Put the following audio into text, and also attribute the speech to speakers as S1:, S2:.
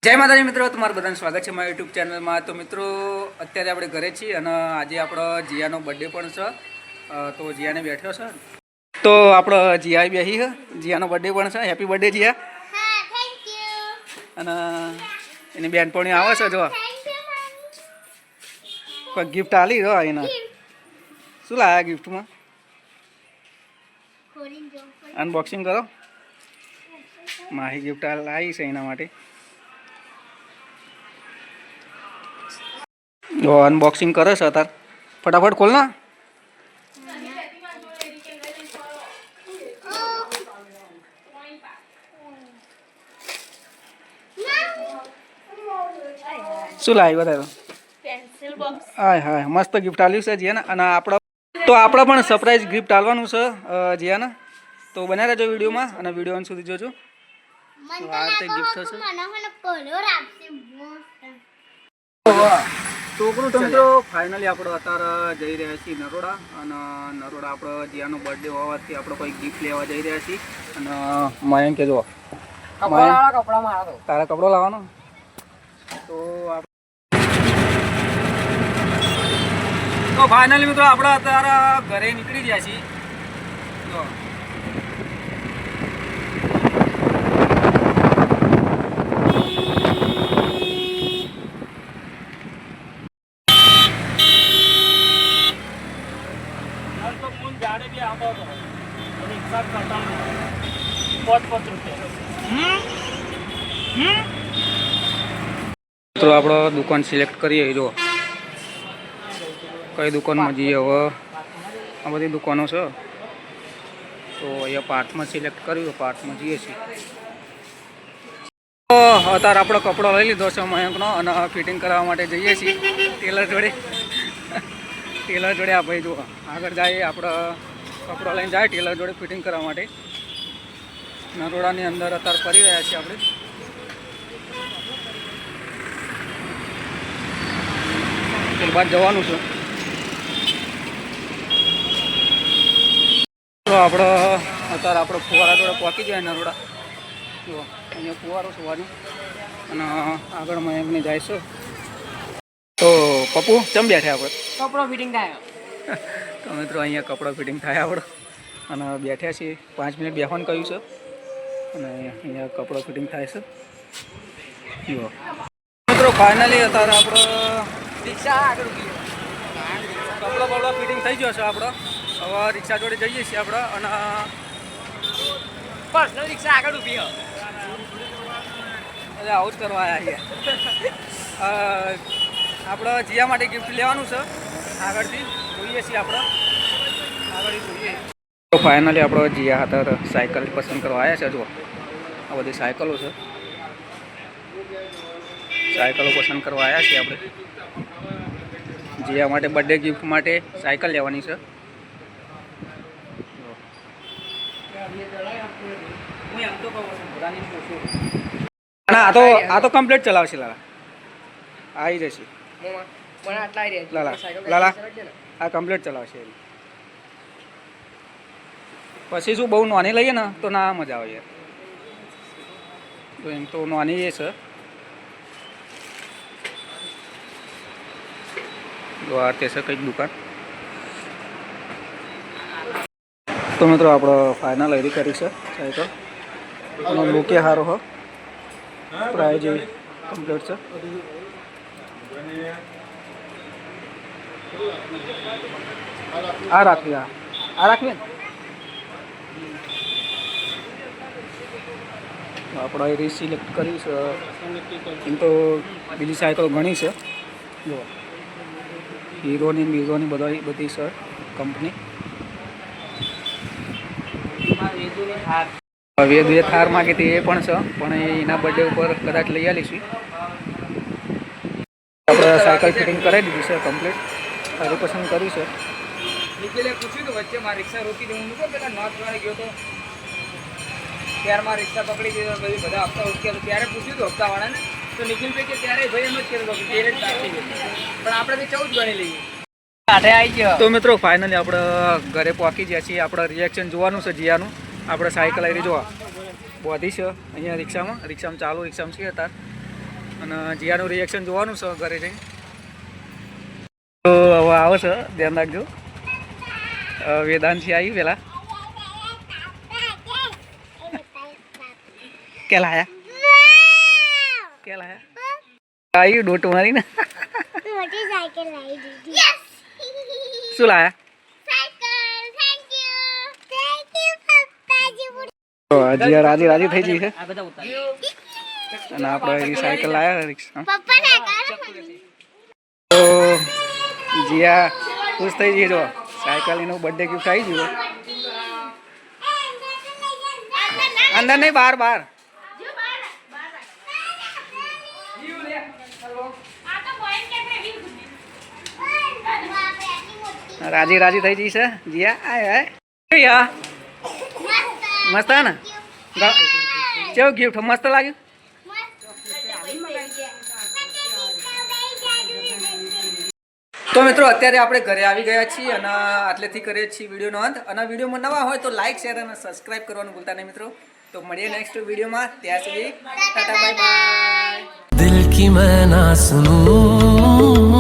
S1: જય માતાજી મિત્રો, તમારું બધાનું સ્વાગત છે મારા યુટ્યુબ ચેનલમાં। તો મિત્રો અત્યારે આપણે ઘરે છીએ અને આજે આપણો જીયાનો બર્થડે પણ છે, તો જીયાને બેઠ્યો છે તો આપણો જીયા બેહી છે, જીયાનો બર્થડે પણ છે। Happy birthday Jiya.
S2: હા, થેન્ક યુ।
S1: અને એની બેનપણી આવે છે, જો કોઈ ગિફ્ટ આલી જો એને। શું લાયા ગિફ્ટમાં? અનબોક્સિંગ કરો। માહી ગિફ્ટ લાવી છે એના માટે। જો અનબોક્સિંગ કરે છે અત્યારે, ફટાફટ ખોલ ના। શું લાવી બતાવો?
S2: Pencil box.
S1: હાય હાય, મસ્ત ગિફ્ટ આલ્યું છે જીયાને। અને આપણે પણ સરપ્રાઈઝ ગિફ્ટ આલવાનું છે જીયાને, તો બન્યા રહેજો વિડીયોમાં અને વિડીયો અંત સુધી જોજો। આ રીતે ગિફ્ટ હશે। છોકરું તો મિત્રો ફાઇનલી આપણે અત્યારે જઈ રહ્યા છીએ નરોડા, અને નરોડા આપણે જીયાનો બર્થડે હોવાથી આપણે કોઈ ગિફ્ટ લેવા જઈ રહ્યા છીએ। અને મયંક જો તારા કપડો લાવવાનો, તો ફાઇનલી મિત્રો આપણે અત્યારે ઘરે નીકળી ગયા છીએ। જો તો આપણે દુકાન સિલેક્ટ કરીએ, જો કઈ દુકાનમાં જઈએ। હવે આ બધી દુકાનો છે, તો અહીંયા પાર્ટમાં સિલેક્ટ કર્યું, પાર્ટમાં જઈએ છીએ। તો અત્યારે આપણો કપડો લઈ લીધો છે મયંકનો, અને ફિટિંગ કરવા માટે જઈએ છીએ ટેલર જોડે। ટેલર જોડે આ ભાઈ જુઓ આગળ જાય, આપણે કપડો લઈને જાય ટેલર જોડે ફિટિંગ કરવા માટે। નરોડાની અંદર અત્યારે કરી રહ્યા છીએ આપણે। ત્યારબાદ જવાનું છે, તો આપણે અત્યારે આપણે ફુવારા જોડે પહોંચી જાય નરોડા। જો અહીંયા ફુવારો સુવાનું, અને આગળ મયંકને જાય છે। તો પપ્પુ ચમ બેઠે આપણે?
S3: કપડો ફિટિંગ થાય
S1: તો મિત્રો અહીંયા કપડો ફિટિંગ થાય આપણો, અને બેઠ્યા છીએ, 5 મિનિટ બેસવાનું કહ્યું છે, અને અહીંયા કપડો ફિટિંગ થાય છે। જુઓ મિત્રો ફાઇનલી અત્યારે આપણો
S3: રિક્ષા આગળ ઉભી
S1: કપડો બપડો ફિટિંગ થઈ ગયો છે આપણો। હવે રિક્ષા જોડે જઈએ છીએ આપણે, અને
S3: પર્સનલ રિક્ષા આગળ ઉભી
S1: એટલે આવું જ કરવા આવ્યા છીએ। આપણે જીયા માટે ગિફ્ટ લેવાનું છે, આગળથી જોઈએ છીએ આપણે, આગળ જોઈએ। તો ફાઇનલી આપણો જીયા હાથર સાયકલ પસંદ કરવા આવ્યા છે। જો આ બધી સાયકલો છે, સાયકલો પસંદ કરવા આવ્યા છીએ આપણે। જીયા માટે બર્થડે ગિફ્ટ માટે સાયકલ લેવાની છે। આ તો કમ્પ્લીટ ચલાવશે લાલા, આવી જશે
S3: મને આટલા
S1: લાલા, આ કમ્પ્લીટ ચલાવશે। પછી શું બહુ નાની લઈએ ને તો ના મજા આવે યાર, તો એમ તો નાની એ છે। જો આ તે છે કંઈક દુકાન। તો મિત્રો આપણે ફાઇનલ એરી કરી છે સાયકલ, એનો લુકે સારો હો, પ્રાઇઝ કમ્પ્લીટ છે। આ રાખવી, આ રાખવી ને આપણે એરી સિલેક્ટ કરી છે। એમ તો બીજી સાયકલ ઘણી છે, જો હીરોની બીરોની બધી છે કંપની। વેદ થાર માગી હતી એ પણ છે, પણ એના બર્થડે ઉપર કદાચ લઈ આવીશું। આપણે સાયકલ ફિટિંગ કરાવી દીધી છે કમ્પ્લીટ, સારી પસંદ કરી છે।
S3: નિખિલે પૂછ્યું તો વચ્ચે મારી રિક્ષા રોકી દઉં, મૂકો પેલા નોર્થ વાળે ગયો તો ત્યારે મારી રિક્ષા પકડી દીધો, પછી બધા હપ્તા ઉઠ્યા, ત્યારે પૂછ્યું હતું હપ્તાવાળાને, તો નિખિલ ભાઈ કે ત્યારે ભાઈ એમ જ કરેલો કે તેરે જ કાઢી ગયો, પણ આપણે તો 14 ગણી લઈએ।
S1: તો મિત્રો ફાઇનલી આપણે ઘરે પહોંચી ગયા છીએ। આપણે રિએક્શન જોવાનું છે જીયાનું। આપણે સાયકલ આવી જોવા બોધી છે અહીંયા રિક્ષામાં ચાલુ રિક્ષામાં છે અત્યારે। અને જીયાનું રિએક્શન જોવાનું છે ઘરે જઈને. તો હવે આવે છે, ધ્યાન રાખજો. વેદાંતથી આવી પેલા કે લાયા આવી ડોટ મારીને
S2: મોટી સાયકલ લાવી દીધી. યસ.
S1: શું લાયા?
S2: સાયકલ. થેન્ક યુ પપ્પાજી.
S1: તો જીયા રાજી રાજી થઈ ગઈ છે
S3: આ બધા ઉતાર.
S1: અને આપણે એ સાયકલ લાયા રિક્ષા.
S2: પપ્પા ના કાઢો.
S1: તો જીયા ખુશ થઈ ગઈ. જો સાયકલ એનું બર્થડે ગિફ્ટ આવી ગયું. અંદર નહીં, બહાર બહાર. રાજી રાજી થઈ ગઈ છે જીયા. આય આય મસ્ત હે ને? કેવું ગિફ્ટ મસ્ત લાગ્યું? તો મિત્રો અત્યારે આપણે ઘરે આવી ગયા છીએ અને આટલેથી કરીએ છીએ વિડીયોનો અંત. અને વિડીયોમાં નવા હોય તો લાઈક શેર અને સબસ્ક્રાઈબ કરવાનું ભૂલતા નહીં મિત્રો. તો મળીએ નેક્સ્ટ વિડીયોમાં. ત્યાં સુધી ટાટા બાય બાય.
S4: दिल की मैं ना सुनूं